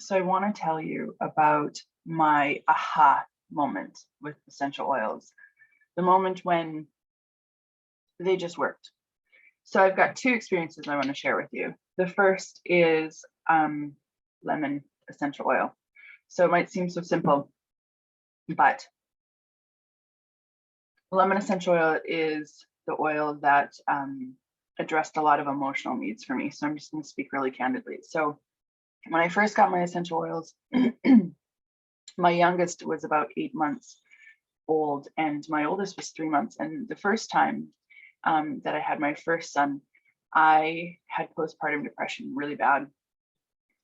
So I want to tell you about my aha moment with essential oils, the moment when they just worked. So I've got two experiences I want to share with you. The first is lemon essential oil. So it might seem so simple, but lemon essential oil is the oil that addressed a lot of emotional needs for me. So I'm just going to speak really candidly. So when I first got my essential oils, my youngest was about 8 months old and my oldest was 3 months. And the first time that I had my first son, I had postpartum depression really bad.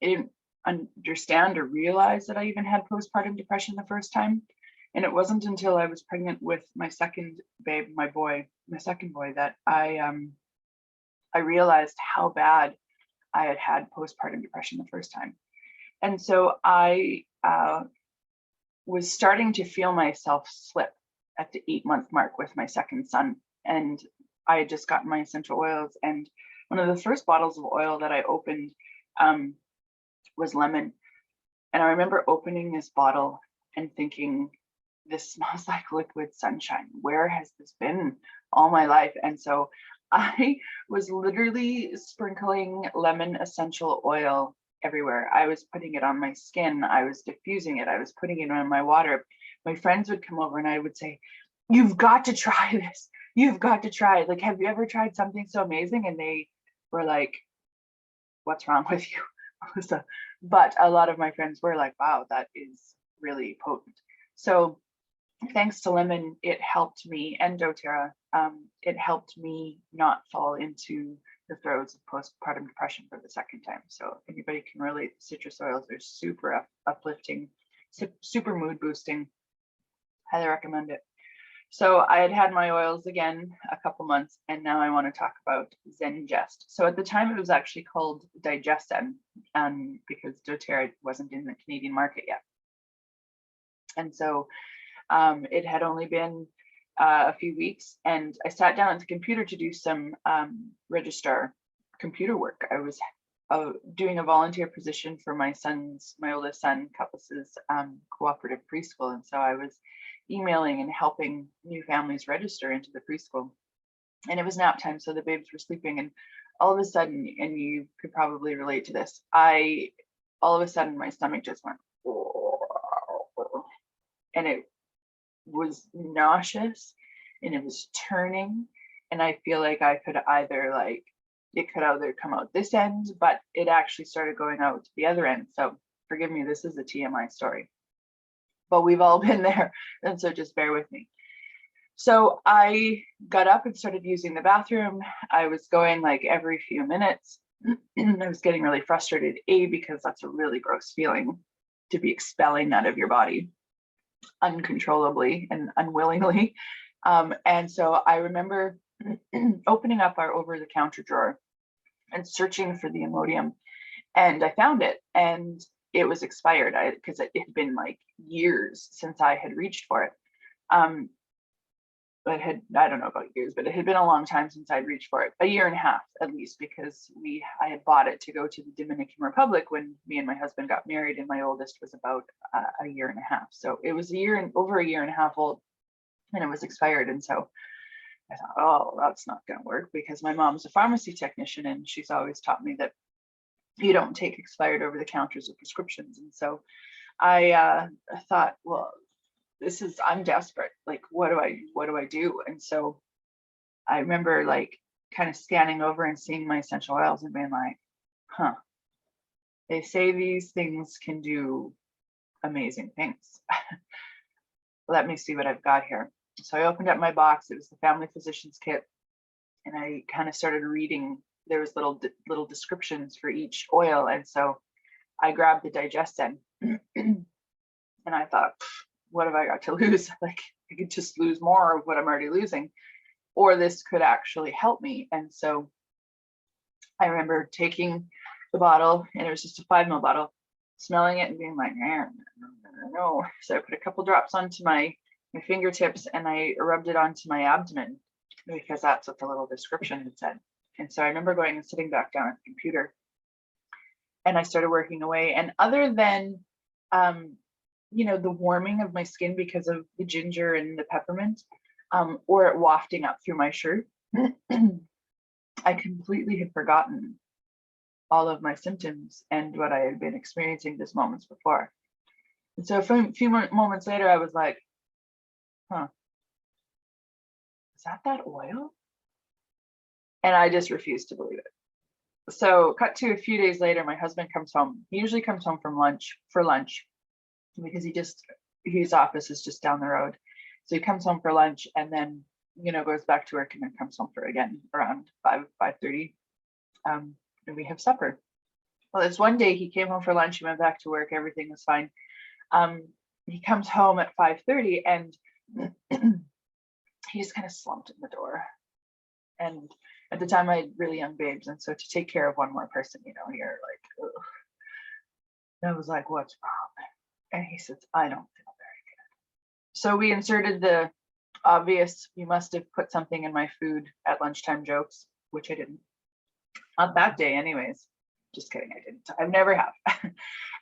I didn't understand or realize that I even had postpartum depression the first time. And it wasn't until I was pregnant with my second babe, my second boy, that I realized how bad I had had postpartum depression the first time. And so I was starting to feel myself slip at the 8-month mark with my second son. And I had just gotten my essential oils. And one of the first bottles of oil that I opened was lemon. And I remember opening this bottle and thinking, this smells like liquid sunshine. Where has this been all my life? And so I was literally sprinkling lemon essential oil everywhere. I was putting it on my skin. I was diffusing it. I was putting it in my water. My friends would come over and I would say, you've got to try this. You've got to try it. Like, have you ever tried something so amazing? And they were like, what's wrong with you, Melissa? But a lot of my friends were like, wow, that is really potent. So thanks to lemon, it helped me, and doTERRA, it helped me not fall into the throes of postpartum depression for the second time. So if anybody can relate, citrus oils are super uplifting, super mood boosting. Highly recommend it. So I had had my oils again a couple months, and now I want to talk about Zengest. So at the time it was actually called digestive, because doTERRA wasn't in the Canadian market yet. And so it had only been a few weeks, and I sat down at the computer to do some registrar computer work. I was doing a volunteer position for my oldest son, Cutlass's cooperative preschool. And so I was emailing and helping new families register into the preschool. And it was nap time, so the babes were sleeping. And all of a sudden, and you could probably relate to this, all of a sudden my stomach just went, and it was nauseous and it was turning. And I feel like it could either come out this end, but it actually started going out the other end. So forgive me, this is a TMI story, but we've all been there. And so just bear with me. So I got up and started using the bathroom. I was going like every few minutes. I was getting really frustrated, because that's a really gross feeling to be expelling that of your body uncontrollably and unwillingly. And so I remember opening up our over-the-counter drawer and searching for the Imodium, and I found it, and it was expired because it had been like years since I had reached for it. I don't know about years, but it had been a long time since I'd reached for it, a year and a half at least, because I had bought it to go to the Dominican Republic when me and my husband got married, and my oldest was about a year and a half. So it was over a year and a half old, and it was expired. And so I thought, oh, that's not going to work, because my mom's a pharmacy technician and she's always taught me that you don't take expired over the counters or prescriptions. And so I thought, well, I'm desperate. Like, what do I do? And so I remember like kind of scanning over and seeing my essential oils and being like, they say these things can do amazing things. Let me see what I've got here. So I opened up my box. It was the Family Physician's Kit, and I kind of started reading. There was little descriptions for each oil, and so I grabbed the digestive, and I thought, what have I got to lose? Like, I could just lose more of what I'm already losing, or this could actually help me. And so I remember taking the bottle, and it was just a 5 ml bottle, smelling it and being like, no. So I put a couple drops onto my fingertips and I rubbed it onto my abdomen, because that's what the little description had said. And so I remember going and sitting back down at the computer, and I started working away. And other than, the warming of my skin because of the ginger and the peppermint, or it wafting up through my shirt, I completely had forgotten all of my symptoms and what I had been experiencing just moments before. And so a few moments later, I was like, huh, is that oil? And I just refused to believe it. So cut to a few days later, my husband comes home. He usually comes home for lunch because his office is just down the road. So he comes home for lunch and then, goes back to work and then comes home for again around 5:30. And we have supper. Well, this one day he came home for lunch, he went back to work, everything was fine. He comes home at 5:30 and he just kind of slumped in the door. And at the time I had really young babes. And so to take care of one more person, you're like, ugh. And I was like, what's wrong? And he says, I don't feel very good. So we inserted the obvious, you must have put something in my food at lunchtime jokes, which I didn't. Not that day anyways. Just kidding, I didn't. I never have.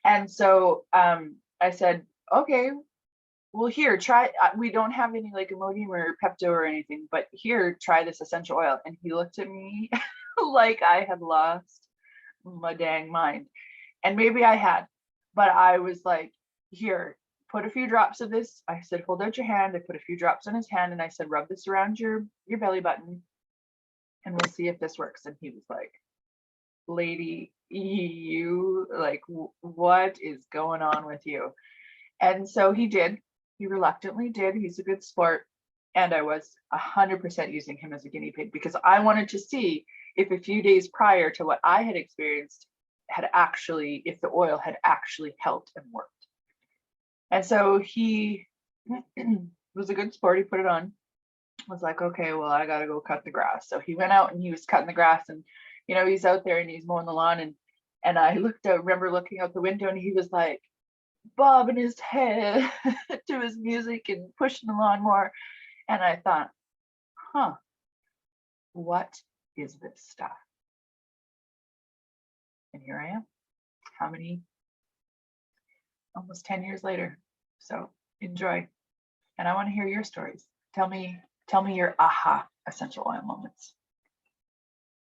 And so I said, okay, well, here, try, we don't have any like Imodium or Pepto or anything, but here, try this essential oil. And he looked at me like I had lost my dang mind. And maybe I had, but I was like, here, put a few drops of this. I said, hold out your hand. I put a few drops on his hand and I said, rub this around your belly button and we'll see if this works. And he was like, lady, you, like, what is going on with you? And so he did. He reluctantly did. He's a good sport. And I was 100% using him as a guinea pig because I wanted to see if a few days prior to what I had experienced if the oil had actually helped and worked. And so he was a good sport. He put it on. I was like, okay, well, I got to go cut the grass. So he went out and he was cutting the grass and, he's out there and he's mowing the lawn. And I remember looking out the window and he was like, bobbing his head to his music and pushing the lawnmower. And I thought, what is this stuff? And here I am. How many? Almost 10 years later. So enjoy. And I want to hear your stories. Tell me your aha essential oil moments.